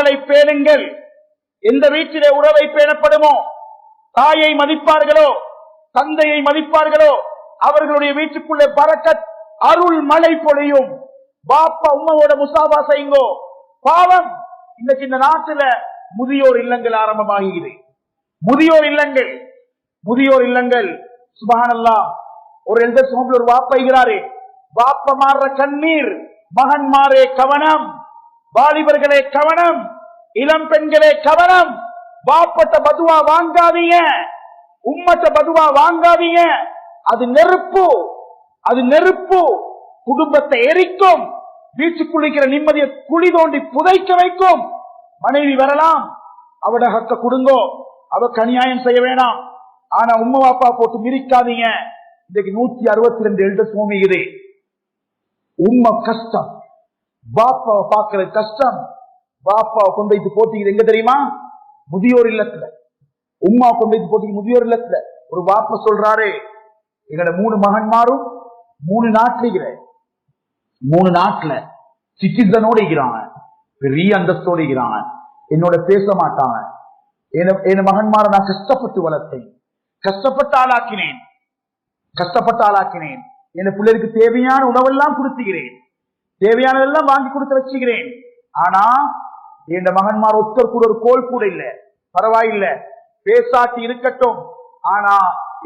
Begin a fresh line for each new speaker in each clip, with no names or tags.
உறவுகளை பேணுங்கள். எந்த வீட்டிலே உறவை பேணப்படுமோ, தாயை மதிப்பார்களோ, தந்தையை மதிப்பார்களோ, அவர்களுடைய வீட்டுக்குள்ளே பரக்கத், அருள் மழை பொழியும். பாப்பா உம்மாவோட முசாபா செய்யுங்கோ. பாவம், இன்னைக்கு இந்த நாட்டுல முதியோர் இல்லங்கள் ஆரம்பமாகிறது. முதியோர் இல்லங்கள் சுப்ஹானல்லாஹ். ஒரு எல்டர்ஸ் ஹோம்ல ஒரு வாப்பைகிறாரே, வாப்ப மாற கண்ணீர், மகன் மாறே கவனம், வாலிபர்களே கவனம், இளம் பெண்களே கவனம். வாப்பட்ட பதுவா வாங்காதீங்க, உம்மட்ட பதுவா வாங்காதீங்க. அது நெருப்பு குடும்பத்தை எரிக்கும். வீட்டுக்குள்ளிக்கிற நிம்மதியை குழி தோண்டி புதைக்க வைக்கும். மனைவி வரலாம், அவட ஹக்க கொடுங்கோ, அவக்கு அநியாயம் செய்ய வேணாம். ஆனா உம்மா வாப்பா போட்டு மிரிக்காதீங்க. இன்னைக்கு 162 எல்டர்ஸ் ஹோம் இது. உம்மா கஷ்டம், பாப்பாவை பார்க்கறது கஷ்டம். பாப்பாவை கொண்டு வைத்து போட்டிக்கு எங்க தெரியுமா? முதியோர் இல்லத்துல. உம்மா கொண்டு வைத்து போட்டிக்கு முதியோர் இல்லத்துல. ஒரு பாப்பா சொல்றாரு, எங்களோட 3 மகன்மாரும் 3 நாட்டுல சிட்டிசனோட இருக்கிறாங்க, பெரிய அந்தஸ்தோட இருக்கிறாங்க. என்னோட பேச மாட்டாங்க. என் மகன்மார நான் கஷ்டப்பட்டு வளர்த்தேன், கஷ்டப்பட்டு ஆளாக்கினேன். என் பிள்ளைக்கு தேவையான உணவெல்லாம் கொடுத்துகிறேன், தேவையானதெல்லாம் வாங்கி கொடுத்து வச்சுக்கிறேன். ஆனா என் மகன்மார் ஒருத்தர் கூட ஒரு கோல் கூட இல்ல. பரவாயில்லை, பேசாட்டி இருக்கட்டும். ஆனா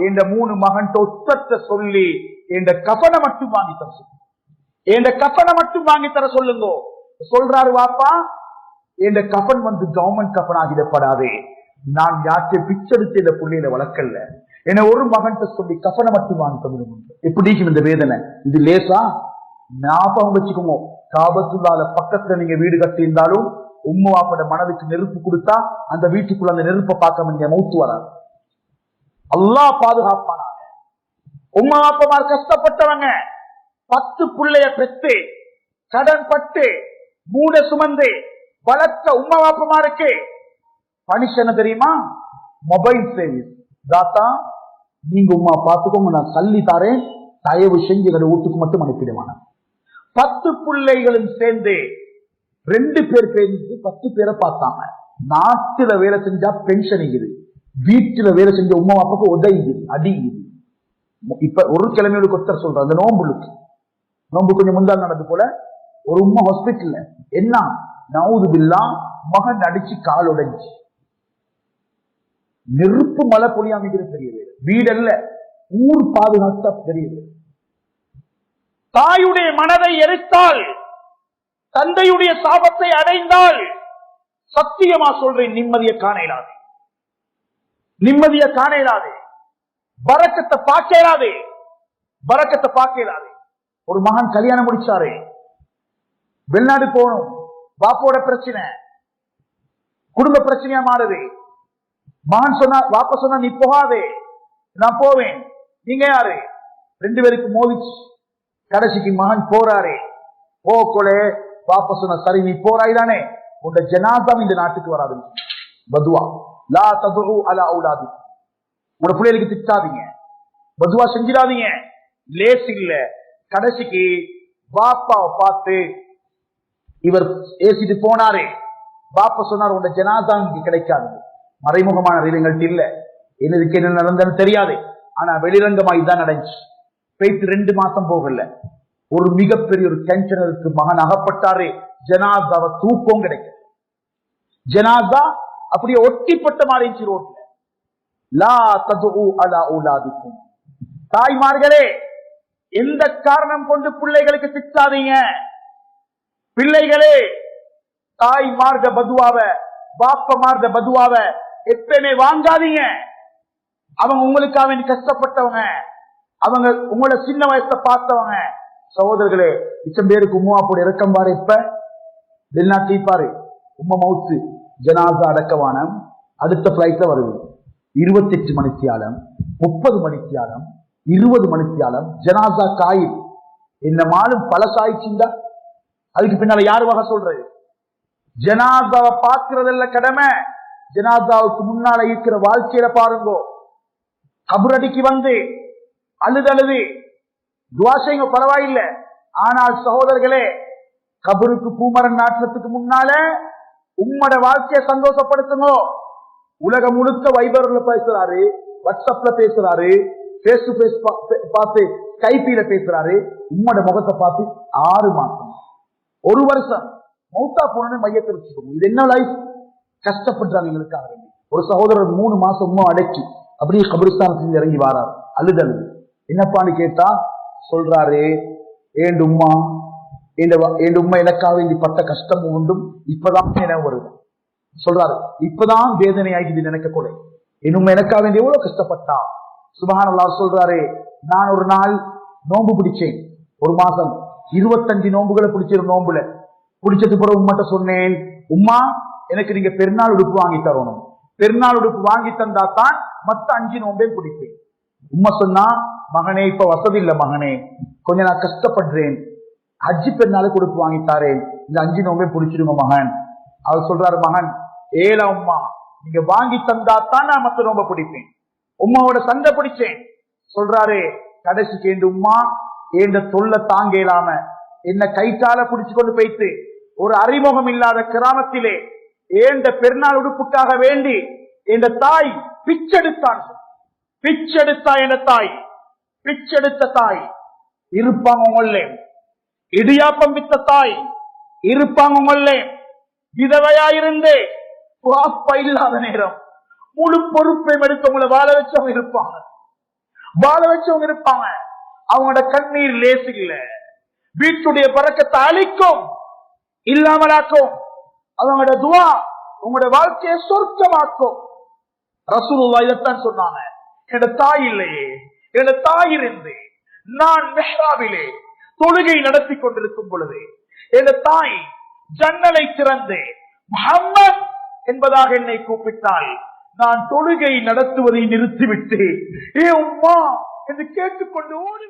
என் 3 மகன் ஒத்தத்தை சொல்லி என் கஃபனை மட்டும் வாங்கி தர சொல்லு, சொல்லுங்க. சொல்றாரு வாப்பா, என் கஃபன் கவர்மெண்ட் கஃபன் ஆகிடப்படாதே. நான் யாற்றை பிச்செடுத்து இந்த புள்ளையில வளர்க்கல. என ஒரு மகன் சொல்லி கஃபனை மட்டும் வாங்கி தந்துடும். எப்படி இந்த வேதனை? இது லேசா? ஞாபகம் வச்சுக்கோங்க. காபத்துல்லாஹ் பக்கத்துல நீங்க வீடு கட்டி இருந்தாலும் உம்மா வாப்போட மனதுக்கு நெருப்பு கொடுத்தா அந்த வீட்டுக்குள்ள அந்த நெருப்பை பார்க்க நீங்க மௌத்து வராது. அல்லாஹ் பாதுகாப்பான. உம்மா வாப்பமார் கஷ்டப்பட்டவங்க 10 பிள்ளைய பெற்று கடன் பட்டு மூட சுமந்து வளர்த்த உம்மா வாப்பமாருக்கு பனிஷன் தெரியுமா? Mobile service. தாத்தா நீங்க உம்மா பார்த்துக்கோங்க, நான் சல்லி தாரேன், தயவு செஞ்சு எங்க வீட்டுக்கு மட்டும் அனுப்பிடுவான. 10 பிள்ளைகளும் சேர்ந்து 2 பேர் சேர்ந்து 10 பேரை பார்த்தாங்க. நாட்டுல வேலை செஞ்சா பென்ஷன் இருக்குது, வீட்டுல வேலை செஞ்ச உம்மா வாப்பாக்கு உதவிக்குது, அடிக்குது. இப்ப ஒரு கிழமையோட கொத்தர் சொல்ற அந்த நோம்பு கொஞ்சம் முந்தால் நடந்து போல ஒரு உம்மா ஹாஸ்பிட்டல்ல என்ன நவுது பில்லா மகன் அடிச்சு கால் உடைஞ்சு நெருப்பு மழை பொழிய அமைக்கிற பெரிய வீடு, வீடல்ல ஊர் பாதுகாத்த பெரிய வீடு. தாயுடைய மனதை எரித்தால், தந்தையுடைய சாபத்தை அடைந்தால் சத்தியமா சொல்றேன் நிம்மதியை காண இயலாது, பரக்கத்தை பார்க்க இயலாது. ஒரு மகன் கல்யாணம் முடிச்சாரு, வெளிநாடு போகணும், பாப்போட பிரச்சனை, குடும்ப பிரச்சனையா மாறுது. மகன் சொன்னா, பாப்பா சொன்னா நீ போகாதே, நான் போவேன். நீங்க யாரு? 2 பேருக்கு மோதிச்சு. கடைசிக்கு மகன் போறாரு. போக்கொலே பாப்பா சொன்ன, சரி நீ போறாய்தானே, உங்க ஜனாதாம் இந்த நாட்டுக்கு வராது. பதுவா லா ததுஉ அலா அவுலாதி, உங்க பிள்ளைகளுக்கு திட்டாதீங்க, பதுவா செஞ்சிடாதீங்க. லேஸ் இல்ல. கடைசிக்கு பாப்பாவை பார்த்து இவர் ஏசிட்டு போனாரு. பாப்பா சொன்னார், உங்க ஜனாதா இங்க கிடைக்காது. மறைமுகமான ரீதிகள் இல்ல, என்னதுக்கு என்ன நடந்தது தெரியாது. ஆனா வெளிரங்கமாய் தான் நடந்துச்சு. போயிட்டு 2 மாசம் போகல, ஒரு மிகப்பெரிய ஒரு டென்ஷனருக்கு மகன் அகப்பட்டாரு. ஜனாதாவை தூக்கம் கிடைக்கும். ஜனாதா அப்படியே ஒட்டிப்பட்ட மாதிரி ரோட்ல. லா ததுஉ அலா அவுலாதிக்கும். தாய்மார்களே, எந்த காரணம் கொண்டு பிள்ளைகளுக்கு திட்டாதீங்க. பிள்ளைகளே, தாய்மார்க பதுவாவை, பாப்பமார்க பதுவாவை எப்பயுமே வாங்காதீங்க. அவங்க உங்களுக்காக கஷ்டப்பட்டவங்க, அவங்க உங்களோட சின்ன வயசை பார்த்தவங்க. சகோதரர்களே, மிச்சம் பேருக்கு உம்மா போட இறக்கம் பாரு. இப்ப வெளிநாட்டு பாரு, உம்மா மவுத்து ஜனாசா அடக்கவானம் அடுத்த பிளைட்ல வருது. 28 மணித்தியாலம், 30 மணித்தியாலம், 20 மணித்தியாலம் ஜனாசா காயில். என்ன மாலும் பல காய்ச்சிந்தா அதுக்கு பின்னால யாரு வகை சொல்றது? ஜனாசாவை பார்க்கிறதல்ல கடமை, ஜனாசாவுக்கு முன்னால இருக்கிற வாழ்க்கையில பாருங்கோ. கபரடிக்கு வந்து அழுது துவா செய்யுங்க, பரவாயில்லை. ஆனால் சகோதரர்களே, கபருக்கு பூமரன் நாட்டுறதுக்கு முன்னால உம்மோட வாழ்க்கையை சந்தோஷப்படுத்துங்க. உலகம் முழுக்க வைபர்ல பேசுறாரு, வாட்ஸ்அப்ல பேசுறாரு, பேஸ் டு பேஸ் பார்த்து ஸ்கைப்பில பேசுறாரு. உம்மோட முகத்தை பார்த்து 6 மாசம் 1 வருஷம் மௌத்தா போன மையத்தை வச்சுக்கோங்க. இது என்ன லைஃப்? கஷ்டப்படுறாங்க எங்களுக்காக வேண்டி. ஒரு சகோதரர் 3 மாசம் உம்மா அடக்கி அப்படியே கபிரிஸ்தானத்தில் இறங்கி வாராரு. அழுதல் என்னப்பான்னு கேட்டா சொல்றாரு, ஏண்டு உம்மா எனக்காக வேண்டி பட்ட கஷ்டம் ஒன்றும் இப்பதான் நினைவு வருது. சொல்றாரு, இப்பதான் வேதனை ஆகிது நினைக்க கூட. இன்னும் எனக்காக வேண்டி எவ்வளவு கஷ்டப்பட்டா. சுப்ஹானல்லாஹ் சொல்றாரு, நான் ஒரு நாள் நோன்பு பிடிச்சேன். 1 மாசம் 25 நோன்புகளை பிடிச்சிருந்த நோன்புல பிடிச்சது பிறகு உம்மட்ட சொன்னேன், உம்மா எனக்கு நீங்க பெருநாள் உடுப்பு வாங்கி தரணும். பெருநாள் உடுப்பு வாங்கி தந்தா தான் மத்த 5 நோன்பையும் பிடிப்பேன். உம்மா சொன்னா, மகனே இப்ப வசதி இல்ல மகனே, கொஞ்சம் நான் கஷ்டப்படுறேன், ஹஜ்ஜி பெருநாளுக்கு உடுப்பு வாங்கித்தாரேன், இந்த 5 நோன்பையும் பிடிச்சிருங்க மகன். அவர் சொல்றாரு, மகன் ஏழா உம்மா, நீங்க வாங்கி தந்தா தான் நான் மத்த நோன்பை பிடிப்பேன். உம்மாவோட சண்டை பிடிச்சேன். சொல்றாரு, கடைசி கேண்டு உம்மா ஏண்ட தொல்லை தாங்க இயலாம என்ன கைத்தால பிடிச்சு கொண்டு போயிட்டு ஒரு அறிமுகம் இல்லாத கிராமத்திலே ஏண்ட பெருநாள் உடுப்புக்காக வேண்டி என்ற தாய் பிச்செடுத்தான். பிச்செடுத்தா என்ற தாய், பிச்செடுத்த தாய் இருப்பாங்க உங்களே. இடியாப்பம் வித்த தாய் இருப்பாங்க உங்களே. விதவையாயிருந்து பாப்பா இல்லாத நேரம் முழு பொறுப்பையும் எடுத்தவங்களை வாழ வச்சவங்க இருப்பாங்க. வாழ வச்சவங்க இருப்பாங்க. அவங்களோட கண்ணீர் லேசு இல்ல. வீட்டுடைய பறக்கத்தை அழிக்கும், இல்லாமலாக்கும். அவங்களோட துவா உங்களோட வாழ்க்கையை சொர்க்கமாக்கும். ரசூலுல்லாஹ் இதைத்தான் சொன்னாங்க. என்னோட தாய் இல்லையே, என்னோட தாய் இருந்து நான் மெஹ்ராபிலே தொழுகை நடத்தி கொண்டிருக்கும் பொழுது என்னோட தாய் ஜன்னலை திறந்து முஹம்மத் என்பதாக என்னை கூப்பிட்டால் நான் தொழுகை நடத்துவதை நிறுத்திவிட்டு ஏ உம்மா என்று கேட்டுக்கொண்டு ஓடி